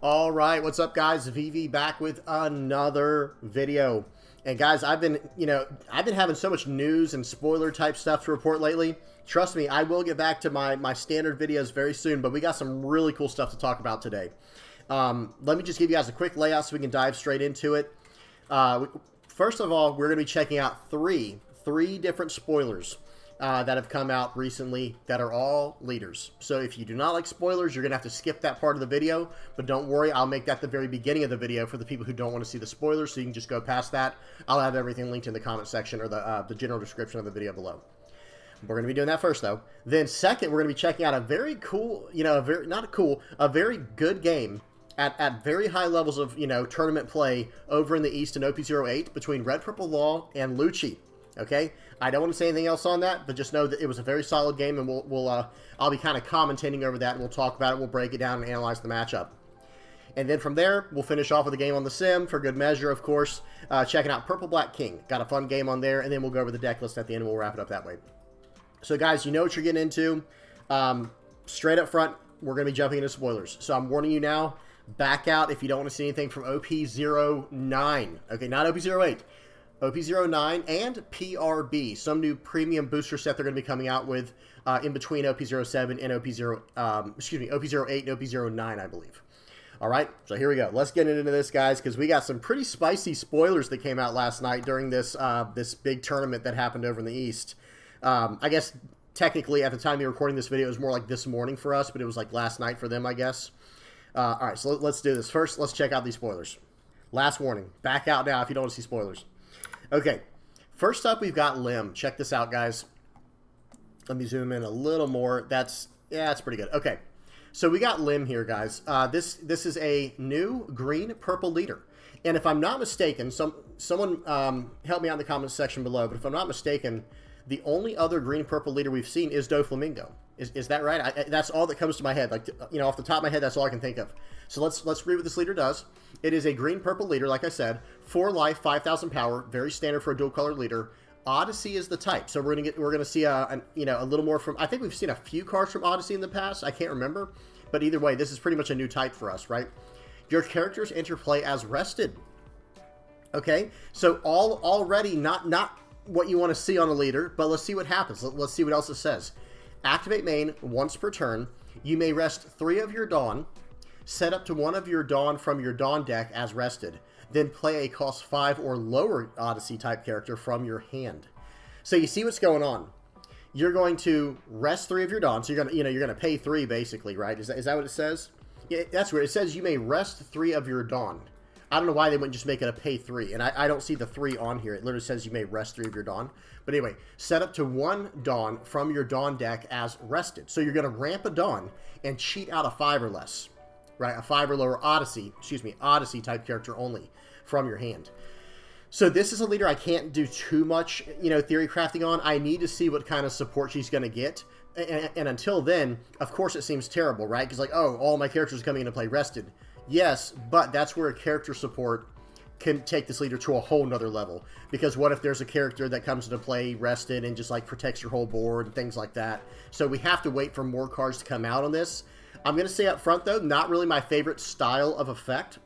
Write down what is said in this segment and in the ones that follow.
All right, what's up, guys? VV back with another video. And guys, I've been having so much news and spoiler type stuff to report lately. Trust me, I will get back to my standard videos very soon, but we got some really cool stuff to talk about today. Let me just give you guys a quick layout so we can dive straight into it. First of all, we're going to be checking out three different spoilers that have come out recently that are all leaders. So if you do not like spoilers, you're going to have to skip that part of the video. But don't worry, I'll make that the very beginning of the video for the people who don't want to see the spoilers, so you can just go past that. I'll have everything linked in the comment section or the general description of the video below. We're going to be doing that first, though. Then second, we're going to be checking out a very cool, a very good game at very high levels of, tournament play over in the East in OP08 between Red Purple Law and Lucci. Okay, I don't want to say anything else on that, but just know that it was a very solid game, and I'll be kind of commentating over that, and we'll talk about it, we'll break it down and analyze the matchup. And then from there, we'll finish off with a game on the sim, for good measure, of course, checking out Purple Black King. Got a fun game on there, and then we'll go over the deck list at the end, and we'll wrap it up that way. So guys, you know what you're getting into. Straight up front, we're going to be jumping into spoilers. So I'm warning you now, back out if you don't want to see anything from OP09. Okay, not OP08. OP09 and PRB, some new premium booster set they're going to be coming out with in between OP07 and OP08 and OP09, I believe. All right, so here we go. Let's get into this, guys, because we got some pretty spicy spoilers that came out last night during this this big tournament that happened over in the East. I guess technically at the time you're recording this video, it was more like this morning for us, but it was like last night for them, I guess. All right, so let's do this. First, let's check out these spoilers. Last warning, back out now if you don't want to see spoilers. Okay, first up we've got Lim. Check this out, guys. Let me zoom in a little more. That's pretty good. Okay, so we got Lim here, guys. This is a new green-purple leader. And if I'm not mistaken, someone help me out in the comments section below, but if I'm not mistaken, the only other green-purple leader we've seen is Doflamingo. Is that right? That's all that comes to my head. Like, off the top of my head, that's all I can think of. So let's read what this leader does. It is a green-purple leader, like I said. 4 life, 5,000 power, very standard for a dual-color leader. Odyssey is the type, so we're gonna see a little more from. I think we've seen a few cards from Odyssey in the past. I can't remember, but either way, this is pretty much a new type for us, right? Your characters interplay as rested. Okay, so already not what you want to see on a leader, but let's see what happens. Let's see what else it says. Activate main once per turn. You may rest 3 of your Dawn. Set up to 1 of your Dawn from your Dawn deck as rested. Then play a cost 5 or lower Odyssey type character from your hand. So you see what's going on. You're going to rest 3 of your Dawn. So you're gonna pay 3 basically, right? Is that what it says? Yeah, that's where it says you may rest 3 of your Dawn. I don't know why they wouldn't just make it a pay 3, and I don't see the 3 on here. It literally says you may rest 3 of your Dawn. But anyway, set up to 1 Dawn from your Dawn deck as rested. So you're going to ramp a Dawn and cheat out a 5 or less, right? A 5 or lower Odyssey type character only from your hand. So this is a leader I can't do too much, theory crafting on. I need to see what kind of support she's going to get. And until then, of course it seems terrible, right? Because oh, all my characters are coming into play rested. Yes, but that's where a character support can take this leader to a whole nother level. Because what if there's a character that comes into play rested and just protects your whole board and things like that. So we have to wait for more cards to come out on this. I'm going to say up front though, not really my favorite style of effect.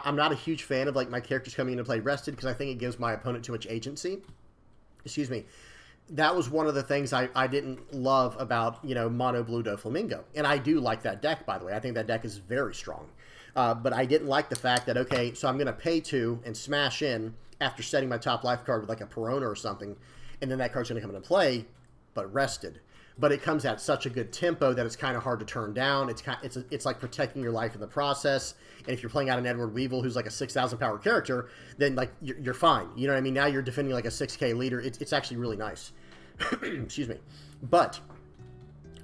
I'm not a huge fan of my characters coming into play rested because I think it gives my opponent too much agency. Excuse me. That was one of the things I didn't love about, Mono Blue Doflamingo. And I do like that deck, by the way. I think that deck is very strong. But I didn't like the fact that, okay, so I'm going to pay 2 and smash in after setting my top life card with a Perona or something, and then that card's going to come into play, but rested. But it comes at such a good tempo that it's kind of hard to turn down. It's like protecting your life in the process. And if you're playing out an Edward Weevil who's a 6,000 power character, then you're fine. You know what I mean? Now you're defending a 6K leader. It's actually really nice. Excuse me. But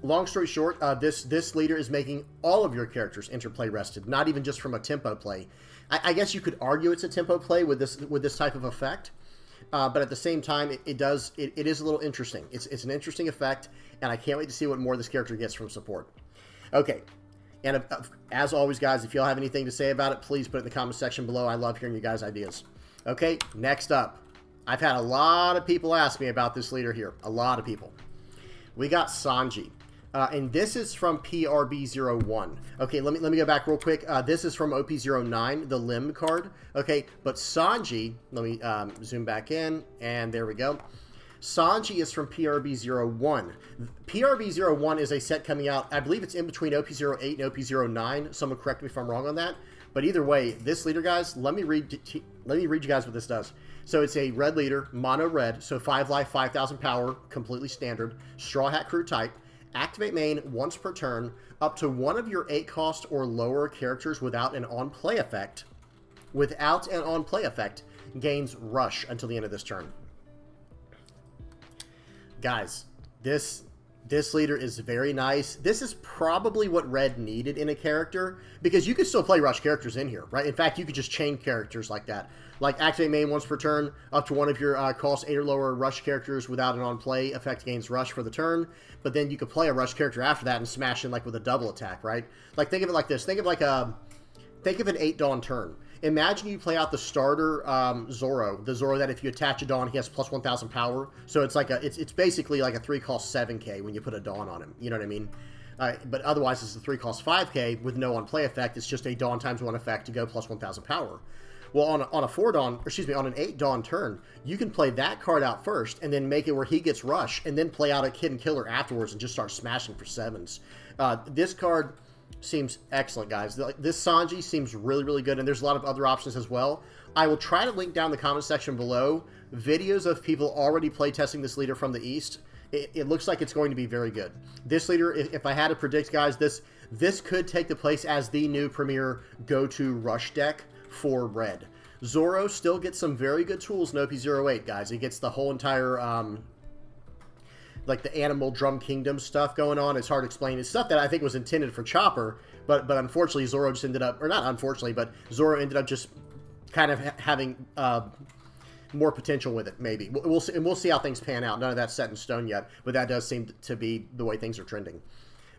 long story short, this leader is making all of your characters interplay rested, not even just from a tempo play. I guess you could argue it's a tempo play with this type of effect. But at the same time, it is a little interesting. It's an interesting effect, and I can't wait to see what more this character gets from support. Okay, and as always, guys, if y'all have anything to say about it, please put it in the comment section below. I love hearing you guys' ideas. Okay, next up. I've had a lot of people ask me about this leader here. A lot of people. We got Sanji. And this is from PRB01. Okay, let me go back real quick. This is from OP09, the Limb card. Okay, but Sanji, let me zoom back in, and there we go. Sanji is from PRB01. PRB01 is a set coming out, I believe it's in between OP08 and OP09. Someone correct me if I'm wrong on that. But either way, this leader, guys, let me read you guys what this does. So it's a red leader, mono red, so 5 life, 5,000 power, completely standard, Straw Hat Crew type. Activate main once per turn, up to one of your 8 cost or lower characters without an on-play effect. Without an on-play effect, gains rush until the end of this turn. Guys, this leader is very nice. This is probably what red needed in a character, because you could still play rush characters in here, right? In fact, you could just chain characters like that. Like activate main once per turn, up to one of your cost 8 or lower rush characters without an on-play effect gains rush for the turn. But then you could play a rush character after that and smash in like with a double attack, right? Like think of it like this. Think of an 8 Dawn turn. Imagine you play out the starter Zoro, the Zoro that if you attach a Dawn, he has plus 1,000 power. So it's like it's basically like a 3 cost 7k when you put a Dawn on him. You know what I mean? But otherwise, it's a 3 cost 5k with no on play effect. It's just a Dawn times 1 effect to go plus 1,000 power. Well, on a 4 Dawn, or excuse me, on an 8 Dawn turn, you can play that card out first and then make it where he gets rush and then play out a Hidden Killer afterwards and just start smashing for 7s. This card seems excellent, guys. This Sanji seems really, really good, and there's a lot of other options as well. I will try to link down in the comment section below videos of people already playtesting this leader from the East. It looks like it's going to be very good. This leader, if I had to predict, guys, this could take the place as the new premier go-to rush deck for red. Zoro still gets some very good tools in OP08, guys. He gets the whole entire like the animal drum kingdom stuff going on. It's hard to explain. It's stuff that I think was intended for Chopper, but unfortunately Zoro just ended up, or not unfortunately, but Zoro ended up just kind of having more potential with it, maybe. We'll see how things pan out. None of that's set in stone yet, but that does seem to be the way things are trending.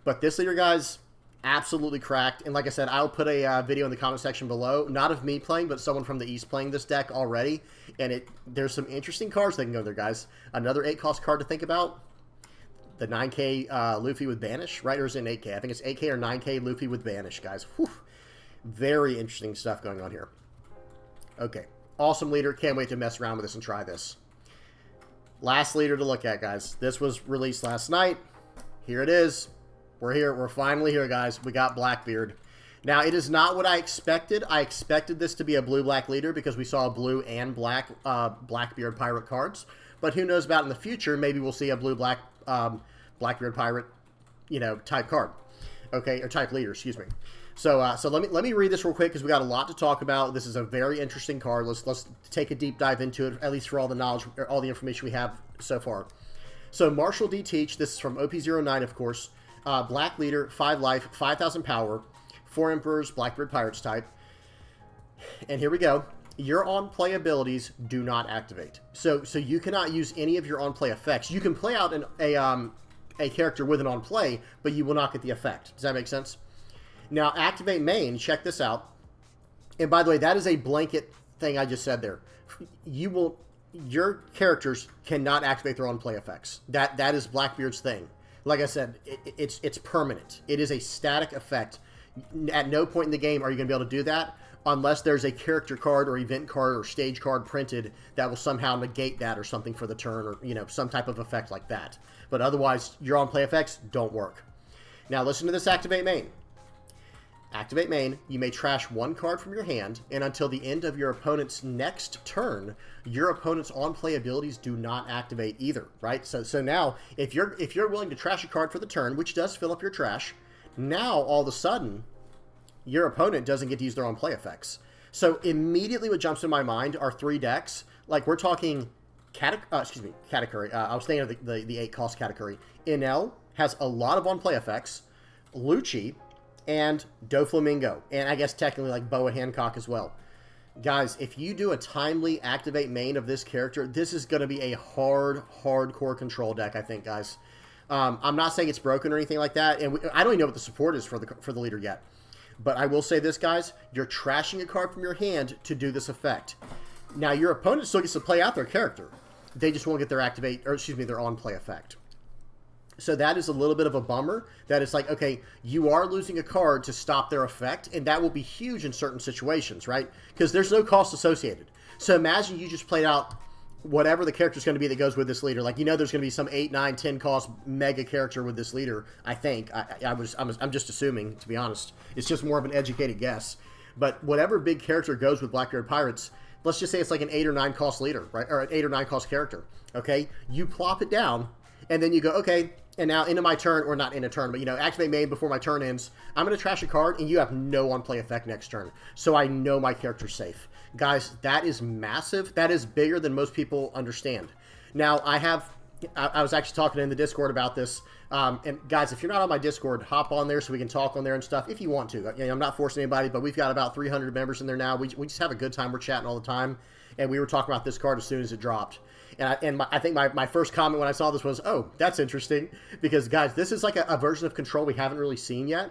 But this leader, guys, absolutely cracked. And like I said, I'll put a video in the comment section below, not of me playing, but someone from the East playing this deck already. And there's some interesting cards that can go there, guys. Another 8 cost card to think about. The 9k Luffy with Banish, right? Or is it an 8k? I think it's 8k or 9k Luffy with Banish, guys. Whew. Very interesting stuff going on here. Okay. Awesome leader. Can't wait to mess around with this and try this. Last leader to look at, guys. This was released last night. Here it is. We're here. We're finally here, guys. We got Blackbeard. Now, it is not what I expected. I expected this to be a blue-black leader because we saw blue and black Blackbeard pirate cards. But who knows about in the future? Maybe we'll see a blue-black Blackbeard pirate, type card. Okay, or type leader, excuse me. So let me read this real quick because we got a lot to talk about. This is a very interesting card. Let's take a deep dive into it, at least for all the knowledge, or all the information we have so far. So Marshall D. Teach, this is from OP09, of course. Black leader, 5 life, 5,000 power, 4 emperors, Blackbeard pirates type. And here we go. Your on-play abilities do not activate. So you cannot use any of your on-play effects. You can play out a character with an on-play, but you will not get the effect. Does that make sense? Now, activate main. Check this out. And by the way, that is a blanket thing I just said there. Your characters cannot activate their on-play effects. That is Blackbeard's thing. Like I said, it's permanent. It is a static effect. At no point in the game are you going to be able to do that, unless there's a character card or event card or stage card printed that will somehow negate that or something for the turn, or some type of effect like that. But otherwise, your on-play effects don't work. Now listen to this activate main. Activate main, you may trash 1 card from your hand, and until the end of your opponent's next turn, your opponent's on-play abilities do not activate either, right? So now, if you're willing to trash a card for the turn, which does fill up your trash, now all of a sudden, your opponent doesn't get to use their own play effects. So immediately what jumps in my mind are 3 decks. Like we're talking Katakuri. I was thinking of the 8 cost Katakuri. Enel has a lot of on-play effects. Lucci and Doflamingo. And I guess technically like Boa Hancock as well. Guys, if you do a timely activate main of this character, this is going to be a hardcore control deck, I think, guys. I'm not saying it's broken or anything like that. And I don't even know what the support is for the leader yet. But I will say this, guys. You're trashing a card from your hand to do this effect. Now, your opponent still gets to play out their character. They just won't get their their on-play effect. So that is a little bit of a bummer. That it's like, okay, you are losing a card to stop their effect, and that will be huge in certain situations, right? Because there's no cost associated. So imagine you just played out whatever the character is going to be that goes with this leader. Like, you know, there's going to be some 8, 9, 10 cost mega character with this leader. I think I'm just assuming, to be honest. It's just more of an educated guess. But whatever big character goes with Blackbeard Pirates, let's just say it's like an 8 or 9 cost leader, right? Or an 8 or 9 cost character. Okay, you plop it down, and then you go, okay, and now into my turn, or not in a turn, but, you know, activate main before my turn ends. I'm going to trash a card, and you have no on-play effect next turn. So I know my character's safe. Guys, that is massive. That is bigger than most people understand. Now, I was actually talking in the Discord about this. And guys, if you're not on my Discord, hop on there so we can talk on there and stuff if you want to. You know, I'm not forcing anybody, but we've got about 300 members in there now. We just have a good time. We're chatting all the time. And we were talking about this card as soon as it dropped. And I think my first comment when I saw this was, oh, that's interesting. Because, guys, this is like a version of Control we haven't really seen yet.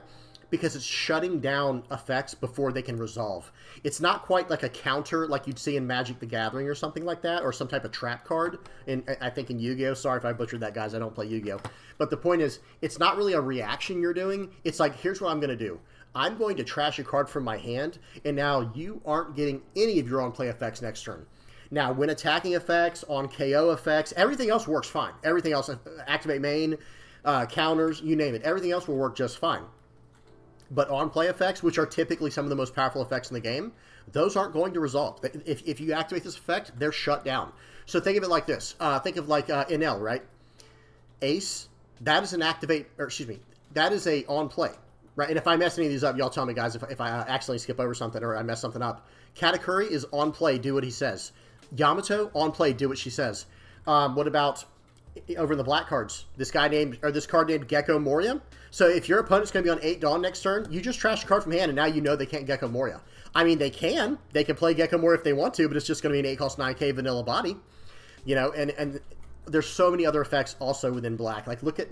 Because it's shutting down effects before they can resolve. It's not quite like a counter like you'd see in Magic the Gathering or something like that, or some type of trap card. I think in Yu-Gi-Oh! Sorry if I butchered that, guys. I don't play Yu-Gi-Oh! But the point is, it's not really a reaction you're doing. It's like, here's what I'm going to do. I'm going to trash a card from my hand, and now you aren't getting any of your on-play effects next turn. Now, when attacking effects, on KO effects, everything else works fine. Everything else, activate main, counters, you name it. Everything else will work just fine. But on-play effects, which are typically some of the most powerful effects in the game, those aren't going to resolve. If you activate this effect, they're shut down. So think of it like this. Think of like NL, right? Ace, that is an activate, or excuse me, that is a on-play, right? And if I mess any of these up, y'all tell me, guys, if I accidentally skip over something or I mess something up. Katakuri is on-play, do what he says. Yamato, on-play, do what she says. What about over in the black cards, this card named Gecko Moria? So if your opponent's going to be on 8 Dawn next turn, you just trash a card from hand, and now you know they can't Gecko Moria. I mean, they can play Gecko Moria if they want to, but it's just going to be an 8 cost 9k vanilla body, you know. And there's so many other effects also within black. Like look at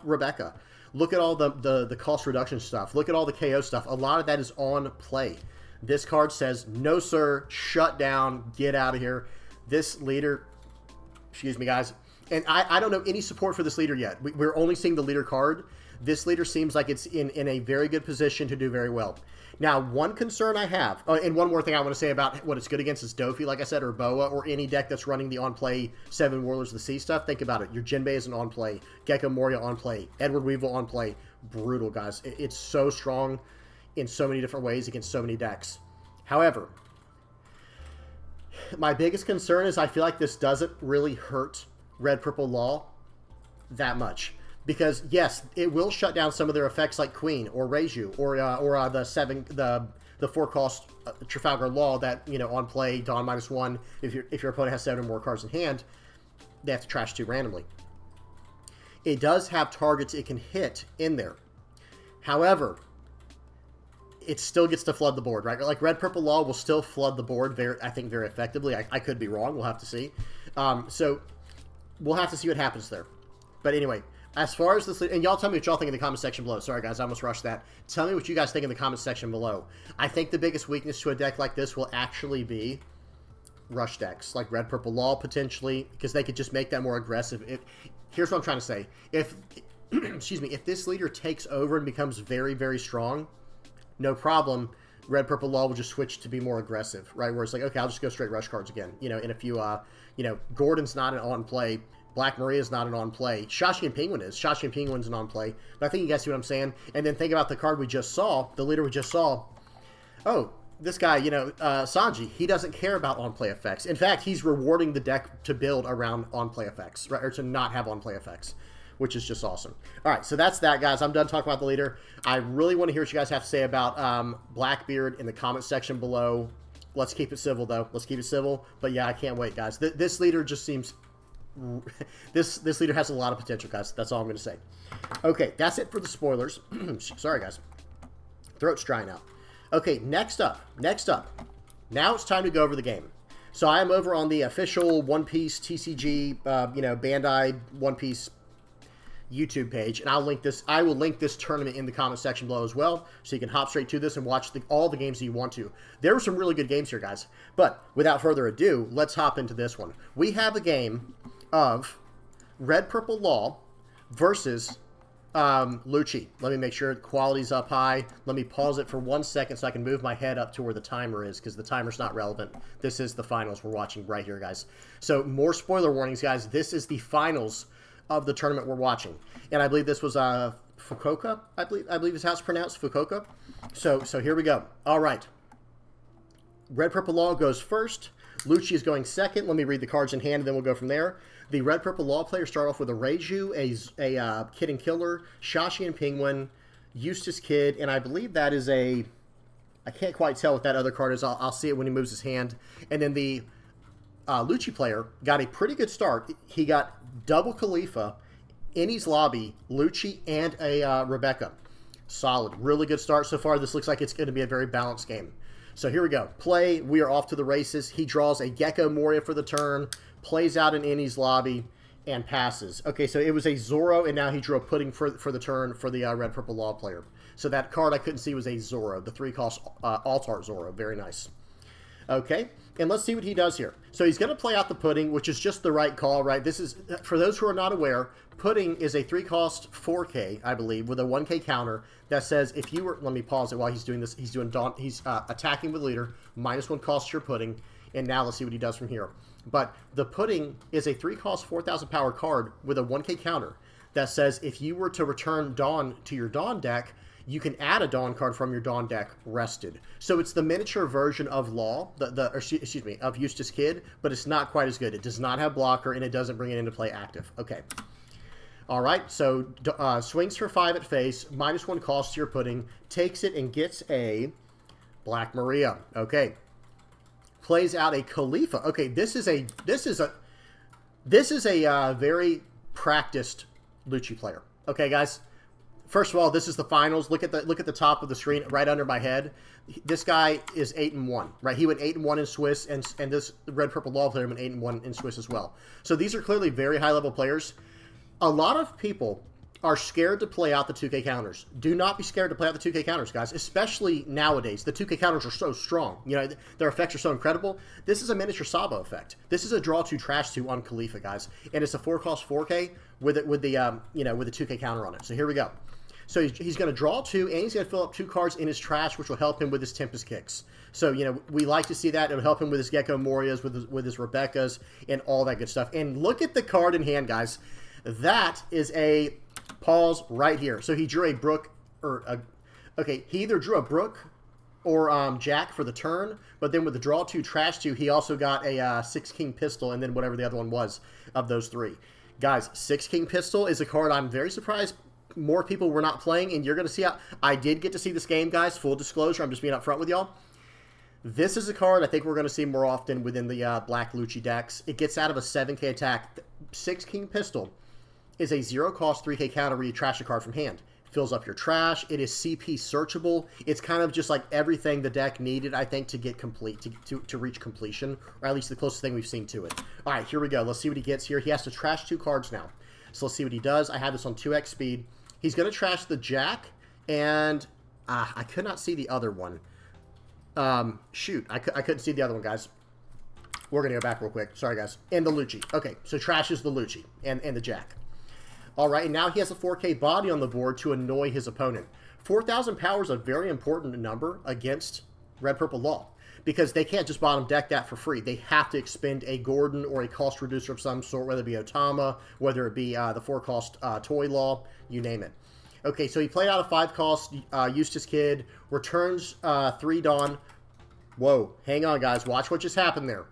Rebecca, look at all the cost reduction stuff, look at all the KO stuff. A lot of that is on play. This card says, no sir, shut down, get out of here. This leader, excuse me, guys. And I don't know any support for this leader yet. We're only seeing the leader card. This leader seems like it's in a very good position to do very well. Now, one concern I have, and one more thing I want to say about what it's good against is Dofi, like I said, or Boa, or any deck that's running the on-play 7 Warlords of the Sea stuff. Think about it. Your Jinbei is an on-play. Gecko Moria on-play. Edward Weevil on-play. Brutal, guys. It's so strong in so many different ways against so many decks. However, my biggest concern is I feel like this doesn't really hurt Red Purple Law that much, because yes, it will shut down some of their effects like Queen or Reiju or the 4 cost Trafalgar Law that, you know, on play Dawn -1. If your opponent has 7 or more cards in hand, they have to trash 2 randomly. It does have targets it can hit in there. However, it still gets to flood the board, right? Like Red Purple Law will still flood the board I think very effectively. I could be wrong. We'll have to see. So we'll have to see what happens there. But anyway, as far as this, and y'all tell me what y'all think in the comment section below. Sorry, guys, I almost rushed that. Tell me what you guys think in the comment section below. I think the biggest weakness to a deck like this will actually be rush decks, like Red Purple Law, potentially, because they could just make that more aggressive. Here's what I'm trying to say. If, excuse me, if this leader takes over and becomes very, very strong, no problem. Red Purple Law will just switch to be more aggressive, right? Where it's like, okay, I'll just go straight rush cards again. You know, and if you, you know, Gordon's not an on-play. Black Maria's not an on-play. Shashi and Penguin is. Shashi and Penguin's an on-play. But I think you guys see what I'm saying. And then think about the card we just saw, the leader we just saw. Oh, this guy, you know, Sanji, he doesn't care about on-play effects. In fact, he's rewarding the deck to build around on-play effects, right? Or to not have on-play effects, which is just awesome. All right, so that's that, guys. I'm done talking about the leader. I really want to hear what you guys have to say about Blackbeard in the comment section below. Let's keep it civil, though. Let's keep it civil. But yeah, I can't wait, guys. This leader just seems... This leader has a lot of potential, guys. That's all I'm going to say. Okay, that's it for the spoilers. Sorry, guys. Throat's drying out. Okay, next up. Now it's time to go over the game. So I am over on the official One Piece TCG, you know, Bandai One Piece YouTube page, and I will link this tournament in the comment section below as well, so you can hop straight to this and watch all the games that you want to. There were some really good games here, guys. But without further ado, let's hop into this one. We have a game of Red Purple Law versus Lucci. Let me make sure the quality's up high. Let me pause it for 1 second so I can move my head up to where the timer is, because the timer's not relevant. This is the finals we're watching right here, guys. So more spoiler warnings, guys. This is the finals of the tournament we're watching. And I believe this was Fukuoka, I believe is how it's pronounced, Fukuoka. So here we go. All right. Red Purple Law goes first. Lucci is going second. Let me read the cards in hand, and then we'll go from there. The Red Purple Law players start off with a Reiju, a Kid and Killer, Shashi and Penguin, Eustace Kid, and I believe that is a... I can't quite tell what that other card is. I'll see it when he moves his hand. And then the Lucci player got a pretty good start. He got double Khalifa, Innie's Lobby, Lucci, and a Rebecca. Solid. Really good start so far. This looks like it's going to be a very balanced game. So here we go. Play. We are off to the races. He draws a Gecko Moria for the turn, plays out an Innie's Lobby, and passes. Okay, so it was a Zoro, and now he drew a Pudding for the turn for the Red Purple Law player. So that card I couldn't see was a Zoro, the 3-cost Altar Zoro. Very nice. Okay, and let's see what he does here. So he's going to play out the Pudding, which is just the right call, right? This is, for those who are not aware, Pudding is a 3-cost 4K, I believe, with a 1K counter that says if you were, let me pause it while he's doing this. He's doing he's attacking with leader, -1 cost your Pudding, and now let's see what he does from here. But the Pudding is a 3-cost 4,000 power card with a 1K counter that says if you were to return Dawn to your Dawn deck, you can add a Dawn card from your Dawn deck rested. So it's the miniature version of Law, excuse me, of Eustace Kid, but it's not quite as good. It does not have blocker, and it doesn't bring it into play active. Okay. All right, so swings for 5 at face, -1 cost to your Pudding, takes it and gets a Black Maria. Okay. Plays out a Khalifa. Okay, this is a very practiced Lucci player. Okay, guys. First of all, this is the finals. Look at the top of the screen right under my head. This guy is 8-1, right? He went 8-1 in Swiss, and this Red Purple Law player went 8-1 in Swiss as well. So these are clearly very high level players. A lot of people are scared to play out the 2K counters. Do not be scared to play out the 2K counters, guys, especially nowadays. The 2K counters are so strong. You know, their effects are so incredible. This is a miniature Sabo effect. This is a draw 2, trash 2 on Khalifa, guys. And it's a 4-cost 4K with the 2K counter on it. So here we go. So he's going to draw 2, and he's going to fill up 2 cards in his trash, which will help him with his Tempest Kicks. So, you know, we like to see that. It'll help him with his Gecko Morias, with his Rebeccas, and all that good stuff. And look at the card in hand, guys. That is a pause right here. So he drew a Brook, he either drew a Brook or Jack for the turn, but then with the draw 2, trash 2, he also got a 6 King Pistol, and then whatever the other one was of those 3. Guys, 6 King Pistol is a card I'm very surprised more people were not playing, and you're going to see how I did get to see this game, guys. Full disclosure, I'm just being upfront with y'all. This is a card I think we're going to see more often within the Black Lucci decks. It gets out of a 7K attack. 6 King Pistol is a 0-cost 3K counter where you trash a card from hand. It fills up your trash. It is CP searchable. It's kind of just like everything the deck needed, I think, to get complete, to reach completion, or at least the closest thing we've seen to it. All right, here we go. Let's see what he gets here. He has to trash 2 cards now. So let's see what he does. I have this on 2x speed. He's going to trash the Jack, and I could not see the other one. Shoot, I couldn't see the other one, guys. We're going to go back real quick. Sorry, guys. And the Lucci. Okay, so trashes the Lucci and the Jack. All right, and now he has a 4K body on the board to annoy his opponent. 4,000 power is a very important number against Red Purple Law, because they can't just bottom deck that for free. They have to expend a Gordon or a cost reducer of some sort, whether it be Otama, whether it be the 4-cost Toy Law, you name it. Okay, so he played out a 5-cost Eustace Kid, returns 3 Dawn. Whoa, hang on, guys. Watch what just happened there.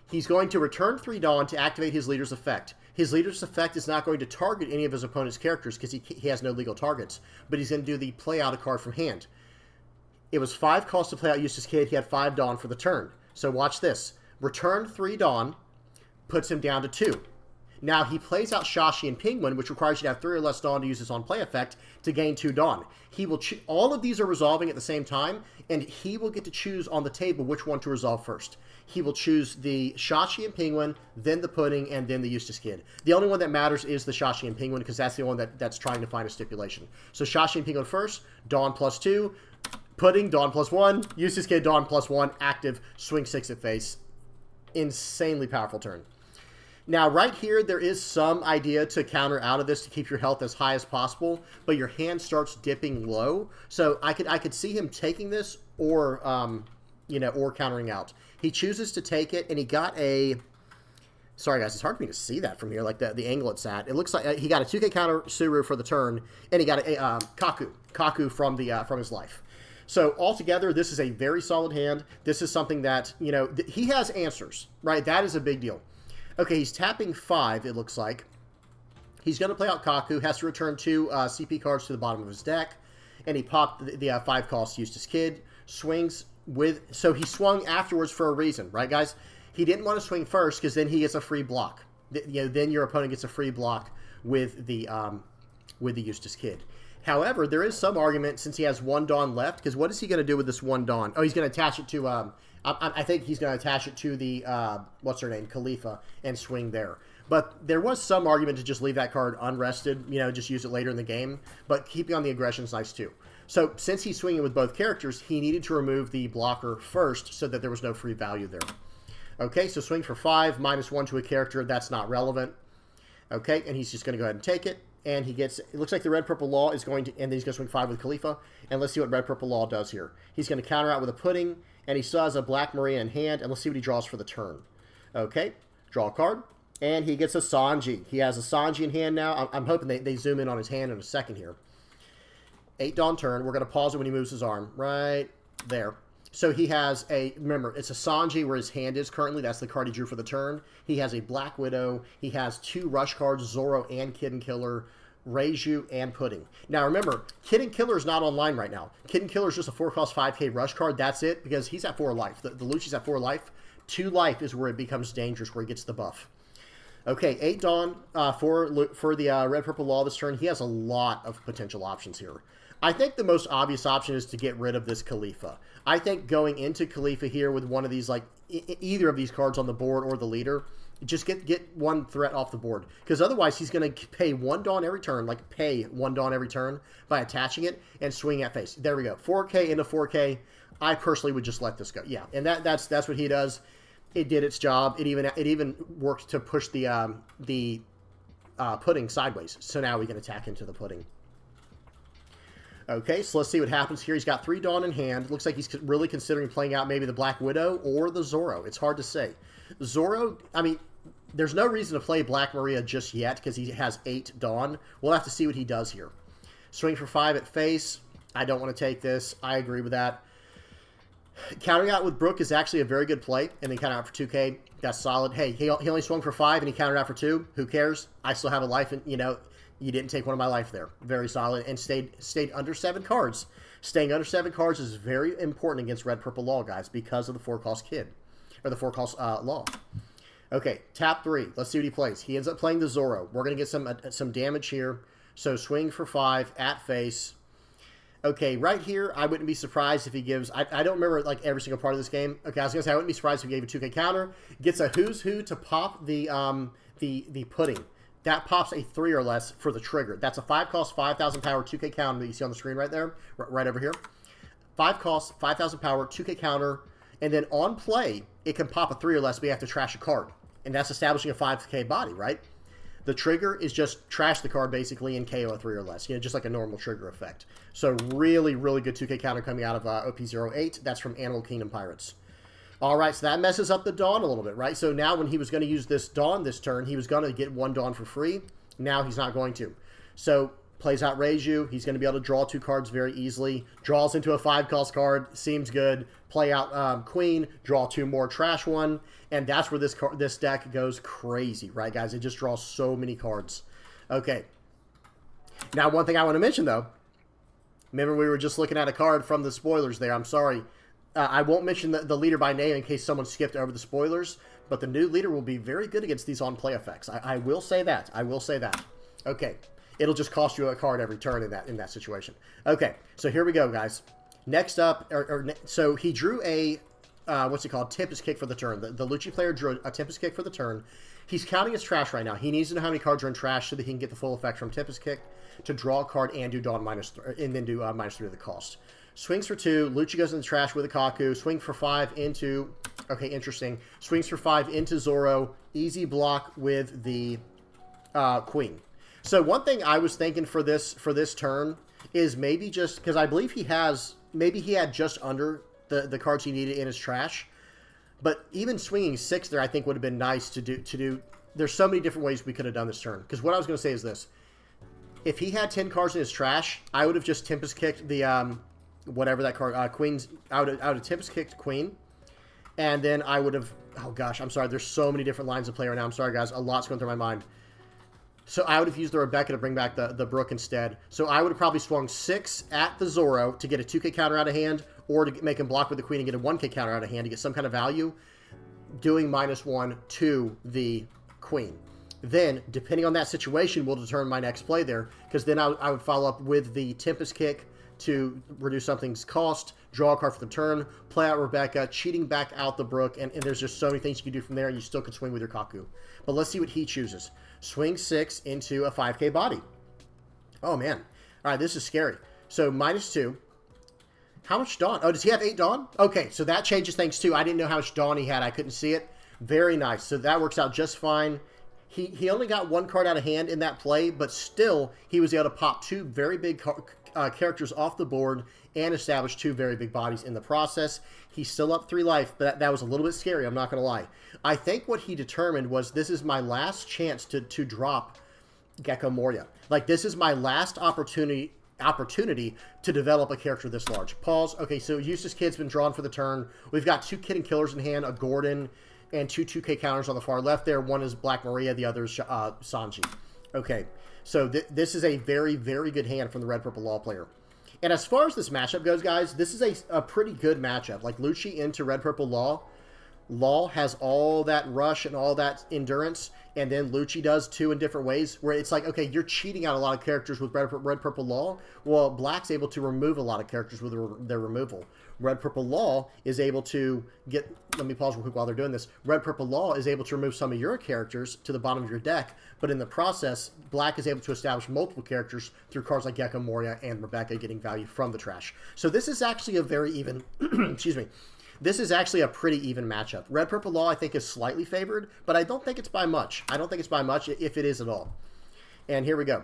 He's going to return 3 Dawn to activate his leader's effect. His leader's effect is not going to target any of his opponent's characters because he has no legal targets, but he's going to do the play out a card from hand. It was 5 costs to play out Eustace Kid. He had 5 Dawn for the turn. So watch this. Return 3 Dawn puts him down to 2. Now he plays out Shashi and Penguin, which requires you to have 3 or less Dawn to use this on play effect to gain 2 Dawn. He will all of these are resolving at the same time, and he will get to choose on the table which one to resolve first. He will choose the Shashi and Penguin, then the Pudding, and then the Eustace Kid. The only one that matters is the Shashi and Penguin, because that's the one that's trying to find a stipulation. So Shashi and Penguin first, Dawn +2, Pudding, Dawn +1, Eustace Kid, Dawn +1, active, swing 6 at face. Insanely powerful turn. Now, right here, there is some idea to counter out of this to keep your health as high as possible, but your hand starts dipping low. So I could see him taking this or, you know, or countering out. He chooses to take it, and he got a... Sorry, guys, it's hard for me to see that from here, like the angle it's at. It looks like he got a 2K counter Suru for the turn, and he got a Kaku from his life. So altogether, this is a very solid hand. This is something that, you know, he has answers, right? That is a big deal. Okay, he's tapping 5, it looks like. He's going to play out Kaku, has to return 2 CP cards to the bottom of his deck, and he popped the 5-cost Eustace Kid, swings with... So he swung afterwards for a reason, right, guys? He didn't want to swing first because then he gets a free block. You know, then your opponent gets a free block with the Eustace Kid. However, there is some argument since he has 1 Dawn left, because what is he going to do with this 1 Dawn? Oh, he's going to attach it to... I think he's going to attach it to the, what's her name, Khalifa, and swing there. But there was some argument to just leave that card unrested, you know, just use it later in the game. But keeping on the aggression is nice too. So since he's swinging with both characters, he needed to remove the blocker first so that there was no free value there. Okay, so swing for 5, -1 to a character, that's not relevant. Okay, and he's just going to go ahead and take it. And he gets, it looks like the red-purple law is going to, and then he's going to swing 5 with Khalifa. And let's see what red-purple law does here. He's going to counter out with a pudding, and he still has a Black Maria in hand, and let's see what he draws for the turn. Okay, draw a card, and he gets a Sanji. He has a Sanji in hand now. I'm hoping they zoom in on his hand in a second here. 8 Dawn turn. We're going to pause it when he moves his arm. Right there. So he has a, remember, it's a Sanji where his hand is currently. That's the card he drew for the turn. He has a Black Widow. He has 2 rush cards, Zoro and Kid and Killer, Reiju, and Pudding. Now remember, Kid and Killer is not online right now. Kid and Killer is just a 4-cost 5K rush card. That's it, because he's at 4 life. The Lucci's at 4 life. 2 life is where it becomes dangerous, where he gets the buff. Okay, 8 Dawn for the red-purple law this turn. He has a lot of potential options here. I think the most obvious option is to get rid of this Khalifa. I think going into Khalifa here with one of these, like, either of these cards on the board or the leader, just get one threat off the board. Because otherwise he's going to pay 1 Dawn every turn, like pay 1 Dawn every turn by attaching it and swing at face. There we go. 4K into 4K. I personally would just let this go. Yeah, and that's what he does. It did its job. It even worked to push the pudding sideways. So now we can attack into the pudding. Okay, so let's see what happens here. He's got 3 Dawn in hand. Looks like he's really considering playing out maybe the Black Widow or the Zoro. It's hard to say. Zoro, I mean, there's no reason to play Black Maria just yet because he has 8 Dawn. We'll have to see what he does here. Swing for 5 at face. I don't want to take this. I agree with that. Countering out with Brook is actually a very good play, and then counter out for 2K. That's solid. Hey, he only swung for 5 and he countered out for 2. Who cares? I still have a life, and you know, you didn't take one of my life there. Very solid, and stayed under 7 cards. Staying under 7 cards is very important against red purple law, guys, because of the 4-cost kid, or the 4-cost law. Okay, tap 3. Let's see what he plays. He ends up playing the Zoro. We're gonna get some damage here. So swing for 5 at face. Okay, right here, I wouldn't be surprised if he gives... I don't remember, like, every single part of this game. Okay, I was going to say, I wouldn't be surprised if he gave a 2K counter. Gets a Who's Who to pop the pudding. That pops a 3 or less for the trigger. That's a 5-cost, 5,000 power, 2K counter that you see on the screen right there. Right over here. 5-cost, 5,000 power, 2K counter. And then on play, it can pop a 3 or less, but you have to trash a card. And that's establishing a 5K body, right? The trigger is just trash the card, basically, and KO a 3 or less. You know, just like a normal trigger effect. So really, really good 2K counter coming out of OP08. That's from Animal Kingdom Pirates. All right, so that messes up the Dawn a little bit, right? So now when he was going to use this Dawn this turn, he was going to get 1 Dawn for free. Now he's not going to. So plays out Reiju. He's going to be able to draw 2 cards very easily. Draws into a 5-cost card. Seems good. Play out Queen. Draw 2 more. Trash 1. And that's where this deck goes crazy, right, guys? It just draws so many cards. Okay. Now, one thing I want to mention, though. Remember, we were just looking at a card from the spoilers there. I'm sorry. I won't mention the leader by name in case someone skipped over the spoilers. But the new leader will be very good against these on-play effects. I will say that. I will say that. Okay. It'll just cost you a card every turn in that situation. Okay. So here we go, guys. Next up, so he drew a... what's it called? Tempest Kick for the turn. The Lucci player drew a Tempest Kick for the turn. He's counting his trash right now. He needs to know how many cards are in trash so that he can get the full effect from Tempest Kick to draw a card and do Dawn -3, and then do -3 of the cost. Swings for 2. Lucci goes in the trash with a Kaku. Swing for 5 into Okay, interesting. Swings for 5 into Zoro. Easy block with the Queen. So one thing I was thinking for this turn is maybe just, because I believe he has, maybe he had just under the cards he needed in his trash. But even swinging 6 there, I think would have been nice to do. There's so many different ways we could have done this turn. Because what I was going to say is this. If he had 10 cards in his trash, I would have just Tempest kicked the, whatever that card, Queen's, I would have Tempest kicked Queen. And then I would have, oh gosh, I'm sorry. There's so many different lines of play right now. I'm sorry, guys. A lot's going through my mind. So I would have used the Rebecca to bring back the Brook instead. So I would have probably swung 6 at the Zoro to get a 2K counter out of hand, or to make him block with the Queen and get a 1K counter out of hand to get some kind of value, doing -1 to the Queen. Then, depending on that situation, will determine my next play there, because then I would follow up with the Tempest Kick to reduce something's cost, draw a card for the turn, play out Rebecca, cheating back out the Brook, and there's just so many things you can do from there, and you still can swing with your Kaku. But let's see what he chooses. Swing 6 into a 5K body. Oh, man. All right, this is scary. So, -2. How much Dawn? Oh, does he have 8 Dawn? Okay, so that changes things, too. I didn't know how much Dawn he had. I couldn't see it. Very nice. So that works out just fine. He only got 1 card out of hand in that play, but still, he was able to pop 2 very big characters off the board and establish 2 very big bodies in the process. He's still up 3 life, but that was a little bit scary, I'm not going to lie. I think what he determined was, this is my last chance to drop Gecko Moria. Like, this is my last opportunity to develop a character this large. Pause. Okay, so Eustace Kid's been drawn for the turn. We've got 2 Kid and Killers in hand, a Gordon, and 2 2K counters on the far left there. One is Black Maria, the other is Sanji. Okay, so this is a very, very good hand from the Red Purple Law player. And as far as this matchup goes, guys, this is a pretty good matchup. Like, Lucci into Red Purple Law. Law has all that rush and all that endurance, and then Lucci does too in different ways, where it's like, okay, you're cheating out a lot of characters with Red Purple Law. Well, Black's able to remove a lot of characters with their removal. Red Purple Law is able to get, let me pause real quick while they're doing this. Red Purple Law is able to remove some of your characters to the bottom of your deck, but in the process, Black is able to establish multiple characters through cards like Gecko Moria and Rebecca getting value from the trash. So this is actually a very even, excuse me, this is actually a pretty even matchup. Red Purple Law, I think, is slightly favored, but I don't think it's by much. I don't think it's by much, if it is at all. And here we go.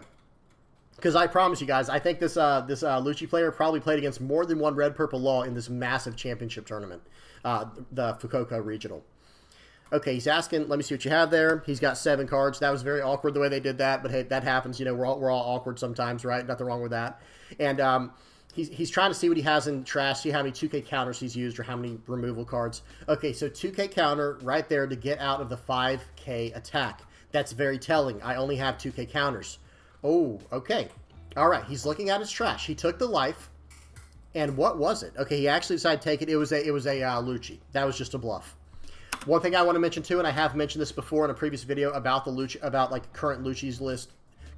Because I promise you guys, I think this Lucci player probably played against more than one Red Purple Law in this massive championship tournament, the Fukuoka Regional. Okay, he's asking, let me see what you have there. He's got 7 cards. That was very awkward the way they did that, but hey, that happens. You know, we're all awkward sometimes, right? Nothing wrong with that. And he's trying to see what he has in trash, see how many 2K counters he's used or how many removal cards. Okay, so 2K counter right there to get out of the 5K attack. That's very telling. I only have 2K counters. Oh, okay. All right, he's looking at his trash. He took the life, and what was it? Okay, he actually decided to take it. It was a Lucci. That was just a bluff. One thing I want to mention too, and I have mentioned this before in a previous video about the Lucci, about like current Lucci's list,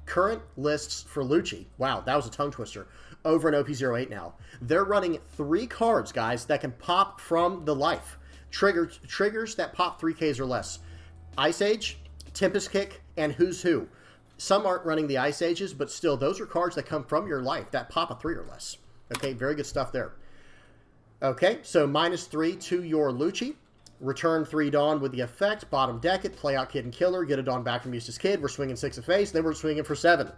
current lists for Lucci. Wow, that was a tongue twister. Over in OP08 now. They're running 3 cards, guys, that can pop from the life. Triggers that pop 3Ks or less. Ice Age, Tempest Kick, and Who's Who. Some aren't running the Ice Ages, but still, those are cards that come from your life that pop a 3 or less. Okay, very good stuff there. Okay, so -3 to your Lucci. Return 3 Dawn with the effect. Bottom deck it. Play out Kid and Killer. Get a Dawn back from Eustace Kid. We're swinging 6 of face. Then we're swinging for 7.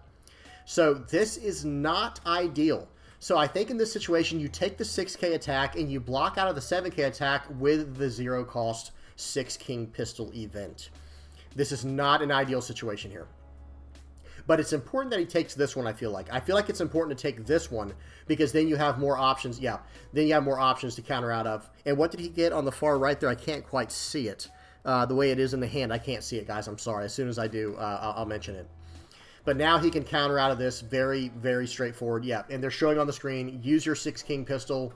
So this is not ideal. So I think in this situation, you take the 6K attack and you block out of the 7K attack with the 0 cost 6 King Pistol event. This is not an ideal situation here. But it's important that he takes this one, I feel like. I feel like it's important to take this one because then you have more options. Yeah, then you have more options to counter out of. And what did he get on the far right there? I can't quite see it. The way it is in the hand, I can't see it, guys. I'm sorry. As soon as I do, I'll mention it. But now he can counter out of this very, very straightforward. Yeah, and they're showing on the screen, use your 6 King Pistol,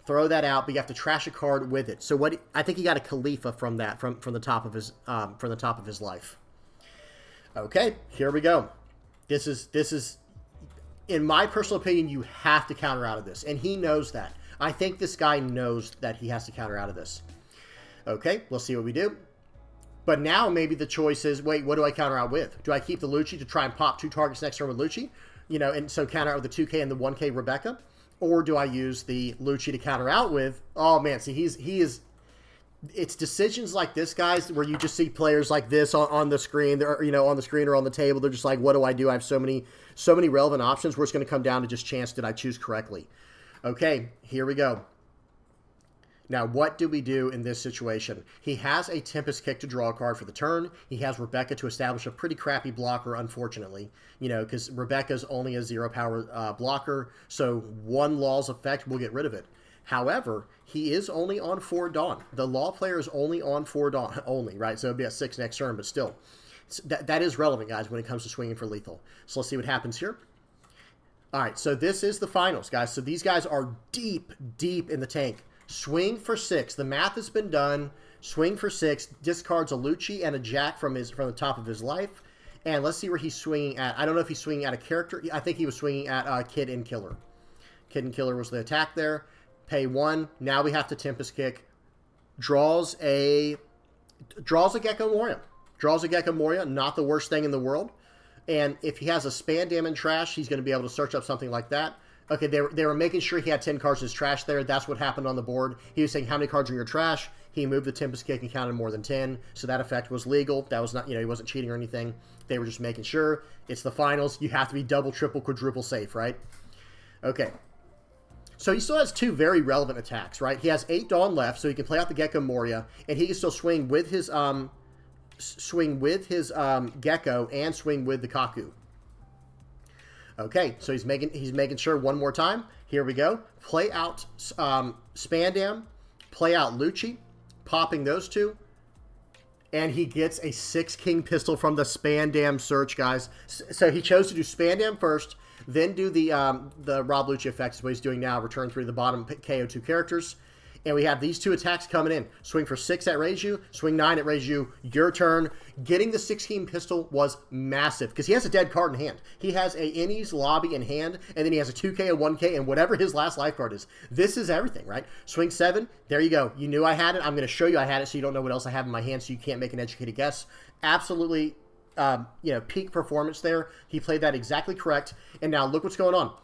throw that out, but you have to trash a card with it. So what I think he got a Khalifa from that, from the top of his life. Okay, here we go. This is, in my personal opinion, you have to counter out of this. And he knows that. I think this guy knows that he has to counter out of this. Okay, we'll see what we do. But now maybe the choice is, wait, what do I counter out with? Do I keep the Lucci to try and pop 2 targets next turn with Lucci? You know, and so counter out with the 2K and the 1K Rebecca? Or do I use the Lucci to counter out with, oh man, see, he is, it's decisions like this, guys, where you just see players like this on the screen. They're, on the screen or on the table. They're just like, what do I do? I have so many relevant options where it's going to come down to just chance. Did I choose correctly? Okay, here we go. Now, what do we do in this situation? He has a Tempest Kick to draw a card for the turn. He has Rebecca to establish a pretty crappy blocker, unfortunately, because Rebecca's only a 0 power blocker, so 1 Law's effect will get rid of it. However, he is only on 4 Dawn. The Law player is only on 4 Dawn, only, right? So it'll be at 6 next turn, but still. That is relevant, guys, when it comes to swinging for lethal. So let's see what happens here. All right, so this is the finals, guys. So these guys are deep, deep in the tank. Swing for 6. The math has been done. Swing for 6. Discards a Lucci and a Jack from the top of his life. And let's see where he's swinging at. I don't know if he's swinging at a character. I think he was swinging at Kid and Killer. Kid and Killer was the attack there. Pay 1. Now we have to Tempest Kick. Draws a Gecko Moria. Draws a Gecko Moria. Not the worst thing in the world. And if he has a Spandam in trash, he's going to be able to search up something like that. Okay, they were making sure he had 10 cards in his trash there. That's what happened on the board. He was saying, how many cards are in your trash? He moved the Tempest Kick and counted more than 10. So that effect was legal. That was not, he wasn't cheating or anything. They were just making sure. It's the finals. You have to be double, triple, quadruple safe, right? Okay. So he still has 2 very relevant attacks, right? He has 8 Dawn left, so he can play out the Gecko Moria, and he can still swing with his Gecko and swing with the Kaku. Okay, so he's making sure one more time. Here we go. Play out Spandam, play out Lucci, popping those 2, and he gets a 6 King pistol from the Spandam search, guys. So he chose to do Spandam first, then do the Rob Lucci effect, is what he's doing now. Return 3 to the bottom, KO 2 characters. And we have these 2 attacks coming in. Swing for 6 at Reiju, swing 9 at Reiju. Your turn. Getting the 16 pistol was massive because he has a dead card in hand. He has a Innie's Lobby in hand, and then he has a 2K, a 1K, and whatever his last life card is. This is everything, right? Swing 7. There you go. You knew I had it. I'm going to show you I had it so you don't know what else I have in my hand, so you can't make an educated guess. Absolutely, peak performance there. He played that exactly correct. And now look what's going on.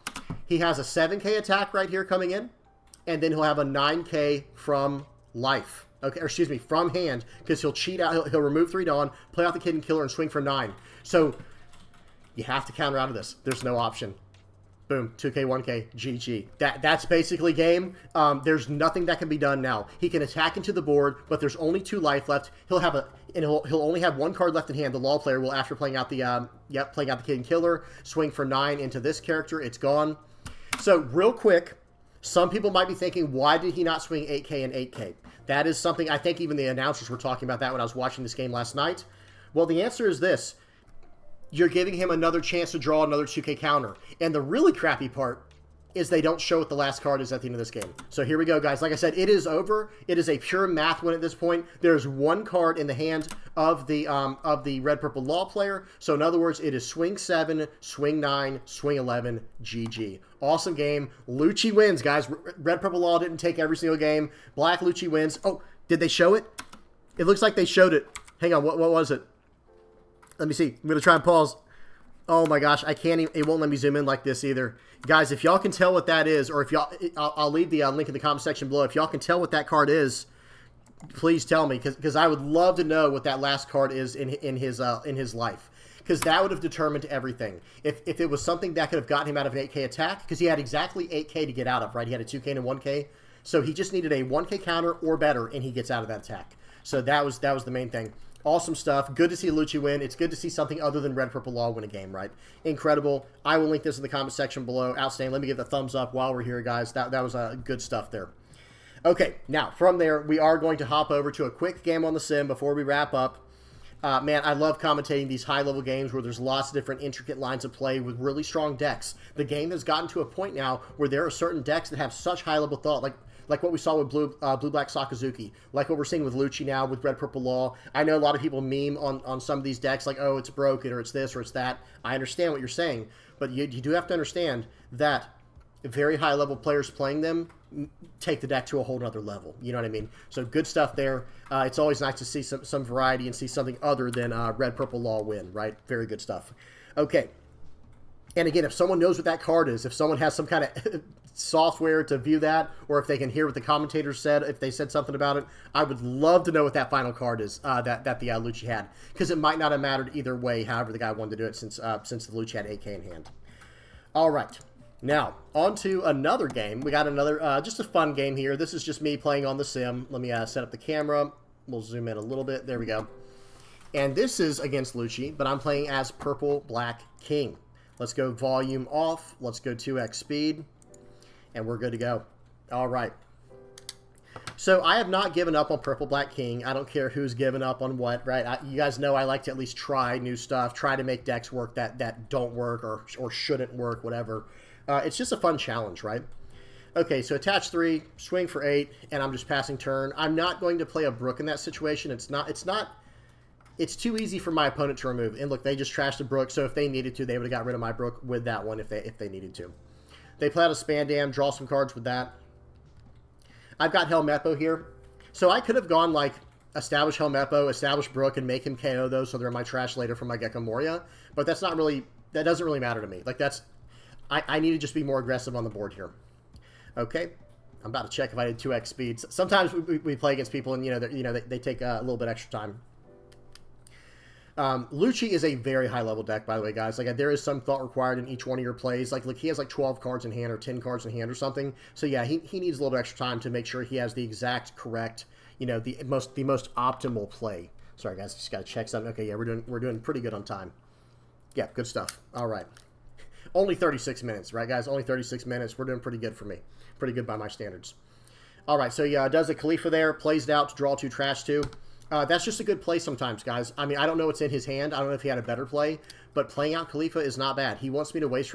He has a 7K attack right here coming in. And then he'll have a 9K from life. Okay, or excuse me, from hand, because he'll cheat out. He'll remove 3 Dawn, play out the Kid and Killer, and swing for 9. So you have to counter out of this. There's no option. Boom, 2K, 1K, GG. That's basically game. There's nothing that can be done now. He can attack into the board, but there's only 2 life left. He'll only have 1 card left in hand. The Law player will, after playing out the playing out the Kid and Killer, swing for 9 into this character. It's gone. So real quick. Some people might be thinking, why did he not swing 8K and 8K? That is something, I think even the announcers were talking about that when I was watching this game last night. Well, the answer is this. You're giving him another chance to draw another 2K counter. And the really crappy part is they don't show what the last card is at the end of this game. So here we go, guys. Like I said, it is over. It is a pure math win at this point. There's 1 card in the hand of the red-purple Law player. So in other words, it is swing 7, swing 9, swing 11, GG. Awesome game. Lucci wins, guys. Red-purple Law didn't take every single game. Black Lucci wins. Oh, did they show it? It looks like they showed it. Hang on, what was it? Let me see. I'm going to try and pause. Oh my gosh, I can't even, it won't let me zoom in like this either. Guys, if y'all can tell what that is, or if y'all, I'll leave the link in the comment section below. If y'all can tell what that card is, please tell me, because I would love to know what that last card is in his life. Because that would have determined everything. If it was something that could have gotten him out of an 8K attack, because he had exactly 8K to get out of, right? He had a 2K and a 1K. So he just needed a 1K counter or better, and he gets out of that attack. So that was the main thing. Awesome stuff. Good to see Lucci win. It's good to see something other than Red Purple Law win a game, right? Incredible. I will link this in the comment section below. Outstanding. Let me give the thumbs up while we're here, guys. That was good stuff there. Okay, now from there, we are going to hop over to a quick game on the sim before we wrap up. Man, I love commentating these high-level games where there's lots of different intricate lines of play with really strong decks. The game has gotten to a point now where there are certain decks that have such high-level thought, like what we saw with Blue-Black Sakazuki, like what we're seeing with Lucci now with Red Purple Law. I know a lot of people meme on some of these decks like, oh, it's broken, or it's this, or it's that. I understand what you're saying, but you do have to understand that very high-level players playing them take the deck to a whole other level. You know what I mean? So good stuff there. It's always nice to see some variety and see something other than Red Purple Law win, right? Very good stuff. Okay. And again, if someone knows what that card is, if someone has some kind of software to view that, or if they can hear what the commentators said, if they said something about it. I would love to know what that final card is that the Lucci had, because it might not have mattered either way, however the guy wanted to do it, since the Lucci had 8K in hand. All right. Now, on to another game. We got another, just a fun game here. This is just me playing on the sim. Let me set up the camera. We'll zoom in a little bit. There we go. And this is against Lucci, but I'm playing as Purple Black King. Let's go volume off. Let's go 2x speed. And we're good to go. All right. So I have not given up on Purple Black King. I don't care who's given up on what, right? You guys know I like to at least try new stuff, try to make decks work that don't work or shouldn't work, whatever. It's just a fun challenge, right? Okay, so attach 3, swing for 8, and I'm just passing turn. I'm not going to play a Brook in that situation. It's too easy for my opponent to remove. And look, they just trashed the Brook, so if they needed to, they would have got rid of my Brook with that one if they needed to. They play out a Spandam, draw some cards with that. I've got Helmeppo here. So I could have gone like establish Helmeppo, establish Brook, and make him KO those so they're in my trash later for my Gecko Moria. But that's not really, that doesn't really matter to me. Like I need to just be more aggressive on the board here. Okay, I'm about to check if I did 2x speeds. Sometimes we play against people and they take a little bit extra time. Lucci is a very high level deck, by the way, guys. Like there is some thought required in each one of your plays. Like he has like 12 cards in hand or 10 cards in hand or something. So yeah, he needs a little extra time to make sure he has the exact correct, the most optimal play. Sorry guys, just gotta check something. Okay, yeah, we're doing pretty good on time. Yeah, good stuff. All right. Only 36 minutes, right, guys? Only 36 minutes. We're doing pretty good for me. Pretty good by my standards. All right, so yeah, does the Khalifa there, plays it out to draw 2, trash 2. That's just a good play sometimes, guys. I mean, I don't know what's in his hand. I don't know if he had a better play, but playing out Khalifa is not bad. He wants me to waste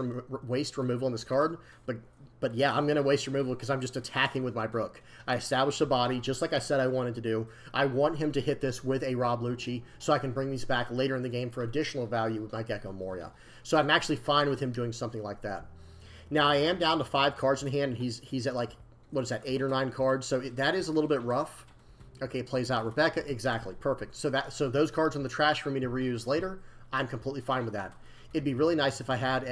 removal on this card, but yeah, I'm going to waste removal because I'm just attacking with my Brook. I established a body, just like I said I wanted to do. I want him to hit this with a Rob Lucci so I can bring these back later in the game for additional value with my Gecko Moria. So I'm actually fine with him doing something like that. Now, I am down to 5 cards in hand, and he's at like, what is that, 8 or 9 cards, so that is a little bit rough. Okay, plays out Rebecca, exactly, perfect. So those cards in the trash for me to reuse later, I'm completely fine with that. It'd be really nice if I had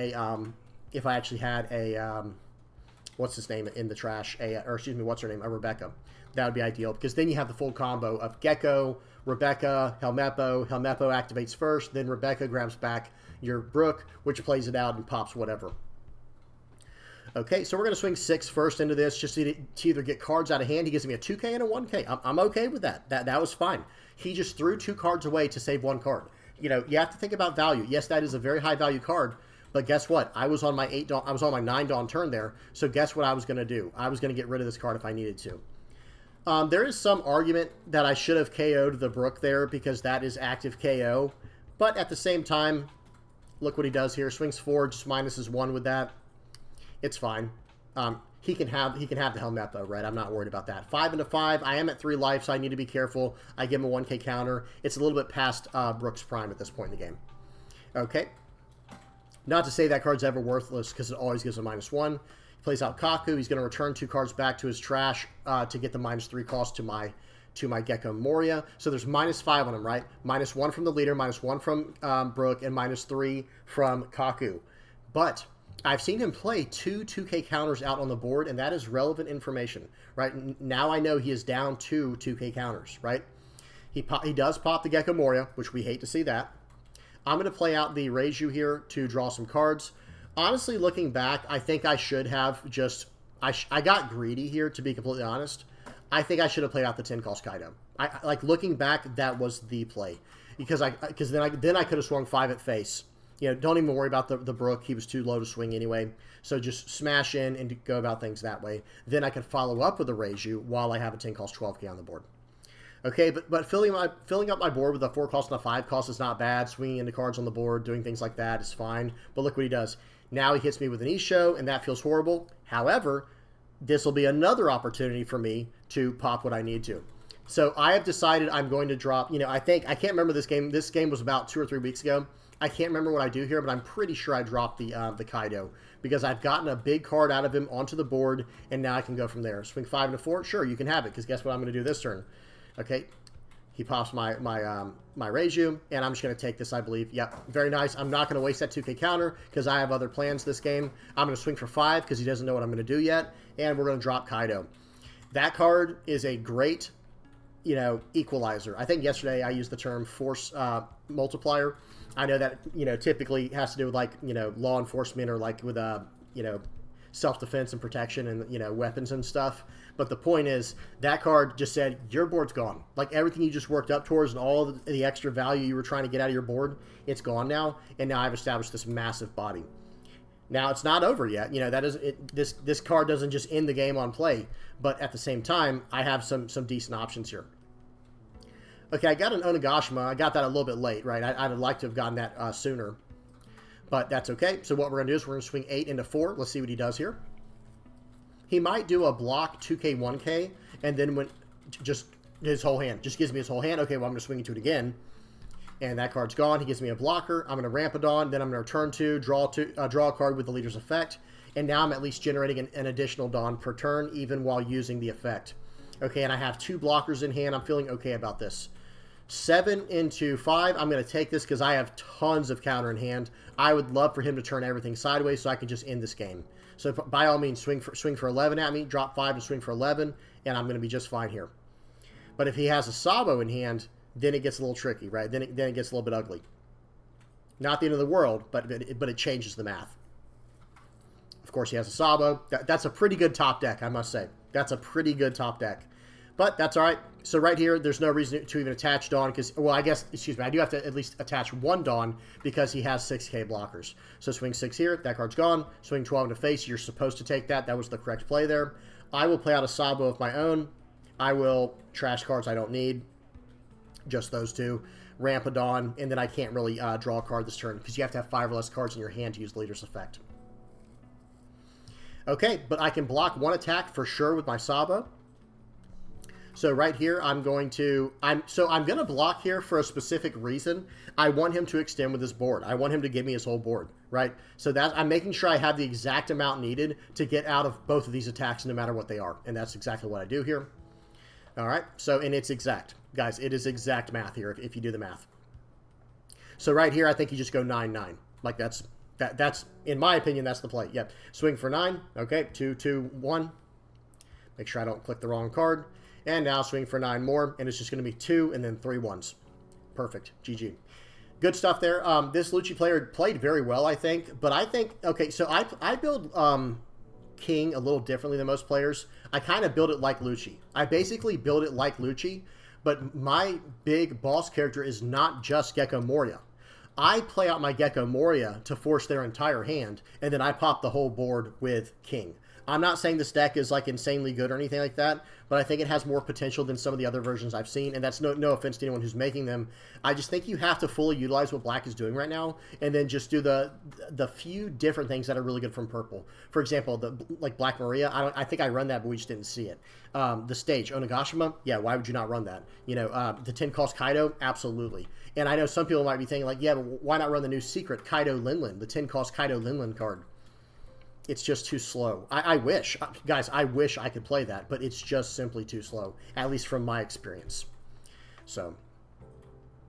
what's his name in the trash? What's her name? Rebecca. That would be ideal, because then you have the full combo of Gecko, Rebecca, Helmeppo. Helmeppo activates first, then Rebecca grabs back your Brook, which plays it out and pops whatever. Okay, so we're going to swing 6 first into this, just to either get cards out of hand. He gives me a 2K and a 1K. I'm okay with that. That was fine. He just threw 2 cards away to save 1 card. You have to think about value. Yes, that is a very high value card, but guess what? I was on my 9 Dawn turn there, so guess what I was going to do? I was going to get rid of this card if I needed to. There is some argument that I should have KO'd the Brook there because that is active KO, but at the same time, look what he does here. Swings 4, just minuses 1 with that. It's fine. He can have the Helmeppo, right? I'm not worried about that. 5 into 5. I am at 3 life, so I need to be careful. I give him a 1K counter. It's a little bit past Brook's prime at this point in the game. Okay. Not to say that card's ever worthless, because it always gives a -1. He plays out Kaku. He's going to return 2 cards back to his trash to get the -3 cost to my Gecko Moria. So there's -5 on him, right? -1 from the leader, -1 from Brook, and -3 from Kaku. But I've seen him play 2 2K counters out on the board, and that is relevant information, right? Now I know he is down 2 2K counters, right? He does pop the Gecko Moria, which we hate to see that. I'm going to play out the Reiju here to draw some cards. Honestly, looking back, I think I should have just... I got greedy here, to be completely honest. I think I should have played out the 10 cost Kaido. Like, looking back, that was the play. Because then I could have swung 5 at face. Don't even worry about the Brook. He was too low to swing anyway. So just smash in and go about things that way. Then I can follow up with a Reiju while I have a 10 cost 12K on the board. Okay, but filling up my board with a 4 cost and a 5 cost is not bad. Swinging into cards on the board, doing things like that is fine. But look what he does. Now he hits me with an Isho, and that feels horrible. However, this will be another opportunity for me to pop what I need to. So I have decided I'm going to drop, I can't remember this game. This game was about 2 or 3 weeks ago. I can't remember what I do here, but I'm pretty sure I dropped the Kaido because I've gotten a big card out of him onto the board, and now I can go from there. Swing 5 into 4, sure, you can have it, because guess what I'm going to do this turn? Okay, He pops my Reiju, and I'm just going to take this, I believe. Yep, very nice. I'm not going to waste that 2K counter because I have other plans this game. I'm going to swing for 5 because he doesn't know what I'm going to do yet, and we're going to drop Kaido. That card is a great, equalizer. I think yesterday I used the term force multiplier. I know that, typically has to do with, law enforcement or, with, self-defense and protection and, weapons and stuff. But the point is, that card just said, your board's gone. Like, everything you just worked up towards and all the extra value you were trying to get out of your board, it's gone now. And now I've established this massive body. Now, it's not over yet. This card doesn't just end the game on play. But at the same time, I have some decent options here. Okay, I got an Onigashima. I got that a little bit late, right? I'd like to have gotten that sooner. But that's okay. So what we're going to do is we're going to swing 8 into 4. Let's see what he does here. He might do a block 2K, 1K, and then when just his whole hand. Just gives me his whole hand. Okay, well, I'm going to swing into it again. And that card's gone. He gives me a blocker. I'm going to ramp it on. Then I'm going to return 2, draw a card with the leader's effect. And now I'm at least generating an additional Dawn per turn, even while using the effect. Okay, and I have 2 blockers in hand. I'm feeling okay about this. 7 into 5. I'm going to take this because I have tons of counter in hand. I would love for him to turn everything sideways so I can just end this game. So by all means, swing for 11 at me, drop 5 to swing for 11, and I'm going to be just fine here. But if he has a Sabo in hand, then it gets a little tricky, right? Then it gets a little bit ugly. Not the end of the world, but it changes the math. Of course, he has a Sabo. That's a pretty good top deck, I must say. That's a pretty good top deck. But that's all right. So right here, there's no reason to even attach Dawn because, well, I guess, excuse me, I do have to at least attach 1 Dawn because he has 6K blockers. So swing 6 here. That card's gone. Swing 12 into face. You're supposed to take that. That was the correct play there. I will play out a Sabo of my own. I will trash cards I don't need. Just those 2. Ramp a Dawn, and then I can't really draw a card this turn because you have to have 5 or less cards in your hand to use the leader's effect. Okay, but I can block 1 attack for sure with my Sabo. So right here, I'm going to block here for a specific reason. I want him to extend with his board. I want him to give me his whole board, right? So I'm making sure I have the exact amount needed to get out of both of these attacks no matter what they are. And that's exactly what I do here. All right, so, and it's exact. Guys, it is exact math here if you do the math. So right here, I think you just go 9-9. Like that's, in my opinion, that's the play. Yep, swing for 9. Okay, 2, 2, 1. Make sure I don't click the wrong card. And now swing for 9 more, and it's just going to be 2 and then 3 1s. Perfect. GG. Good stuff there. This Lucci player played very well, I think. But I think, okay, so I build King a little differently than most players. I kind of build it like Lucci. I basically build it like Lucci, but my big boss character is not just Gecko Moria. I play out my Gecko Moria to force their entire hand, and then I pop the whole board with King. I'm not saying this deck is like insanely good or anything like that, but I think it has more potential than some of the other versions I've seen, and that's no offense to anyone who's making them. I just think you have to fully utilize what Black is doing right now, and then just do the few different things that are really good from Purple. For example, like Black Maria, I think I run that, but we just didn't see it. The stage, Onigashima, yeah, why would you not run that? The 10 cost Kaido, absolutely. And I know some people might be thinking like, yeah, but why not run the new secret Kaido Linlin, the 10 cost Kaido Linlin card? It's just too slow. I wish, guys, I wish I could play that, but it's just simply too slow, at least from my experience. So,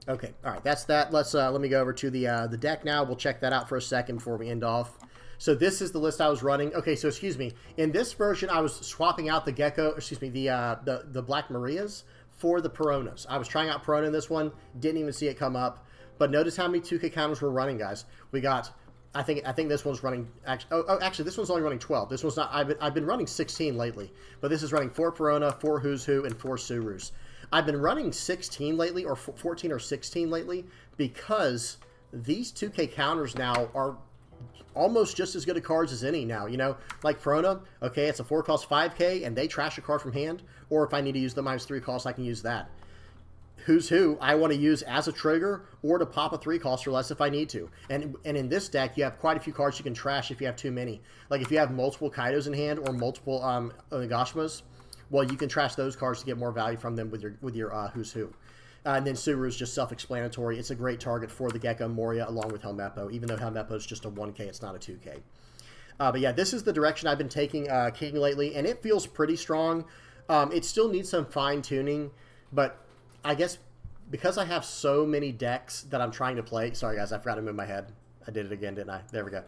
okay, all right, that's that. Let me go over to the deck now. We'll check that out for a second before we end off. So this is the list I was running. Okay, so excuse me. In this version, I was swapping out the Gecko, the Black Marias for the Peronas. I was trying out Perona in this one, didn't even see it come up. But notice how many 2K counters we're running, guys. We got, I think this one's running, actually this one's only running 12. This one's not, I've been running 16 lately. But this is running 4 Perona, 4 Who's Who, and 4 Surus. I've been running 16 lately, or 14 or 16 lately, because these 2K counters now are almost just as good at cards as any now, like Perona, okay, it's a 4 cost 5K, and they trash a card from hand, or if I need to use the -3 cost, I can use that. Who's Who, I want to use as a trigger, or to pop a 3 cost or less if I need to. And in this deck, you have quite a few cards you can trash if you have too many. Like if you have multiple Kaidos in hand, or multiple Onigashmas, well, you can trash those cards to get more value from them with your Who's Who. And then Suru is just self-explanatory. It's a great target for the Gecko Moria along with Helmeppo, even though Helmeppo is just a 1K, it's not a 2K. But yeah, this is the direction I've been taking King lately, and it feels pretty strong. It still needs some fine-tuning, but I guess because I have so many decks that I'm trying to play. Sorry, guys, I forgot to move my head. I did it again, didn't I? There we go.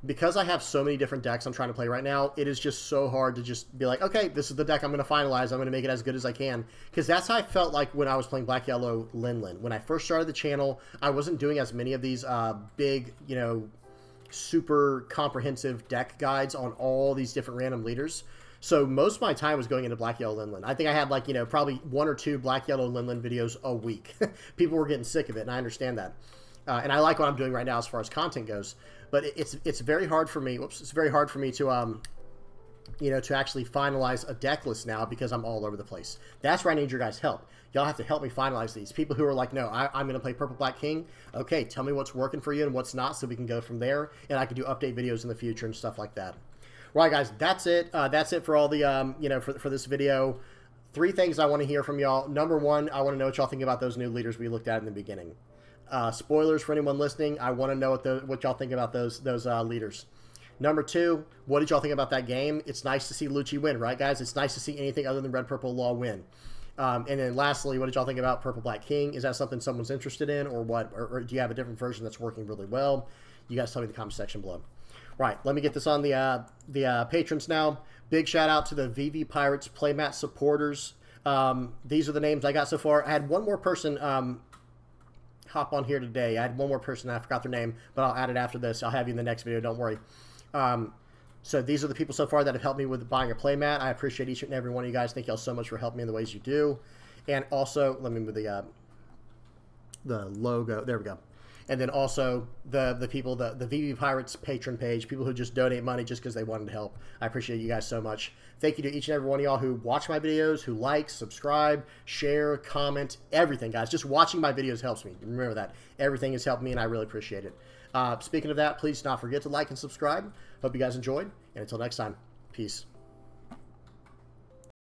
Because I have so many different decks I'm trying to play right now, it is just so hard to just be like, okay, this is the deck I'm going to finalize. I'm going to make it as good as I can. Because that's how I felt like when I was playing Black Yellow Linlin. When I first started the channel, I wasn't doing as many of these big, you know, super comprehensive deck guides on all these different random leaders. So most of my time was going into Black Yellow Linlin. I think I had like, you know, probably 1 or 2 Black Yellow Linlin videos a week. People were getting sick of it, and I understand that. And I like what I'm doing right now as far as content goes. But it's very hard for me. Whoops, it's very hard for me to you know, to actually finalize a deck list now because I'm all over the place. That's where I need your guys' help. Y'all have to help me finalize these. People who are like, no, I'm going to play Purple Black King. Okay, tell me what's working for you and what's not, so we can go from there. And I can do update videos in the future and stuff like that. Right, guys, that's it. That's it for all the you know, for this video. 3 things I want to hear from y'all. Number 1, I want to know what y'all think about those new leaders we looked at in the beginning. Spoilers for anyone listening. I want to know what y'all think about those leaders. Number 2, what did y'all think about that game? It's nice to see Lucci win, right, guys? It's nice to see anything other than Red Purple Law win. And then lastly, what did y'all think about Purple Black King? Is that something someone's interested in, or what? Or do you have a different version that's working really well? You guys tell me in the comment section below. Right, let me get this on the patrons now. Big shout out to the VV Pirates playmat supporters. These are the names I got so far. I had one more person hop on here today. I had one more person, I forgot their name, but I'll add it after this. I'll have you in the next video, don't worry. So these are the people so far that have helped me with buying a playmat. I appreciate each and every one of you guys. Thank y'all so much for helping me in the ways you do. And also, let me move the logo. There we go. And then also the people, the VV Pirates patron page, people who just donate money just because they wanted to help. I appreciate you guys so much. Thank you to each and every one of y'all who watch my videos, who like, subscribe, share, comment, everything, guys. Just watching my videos helps me. Remember that. Everything has helped me, and I really appreciate it. Speaking of that, please do not forget to like and subscribe. Hope you guys enjoyed, and until next time, peace.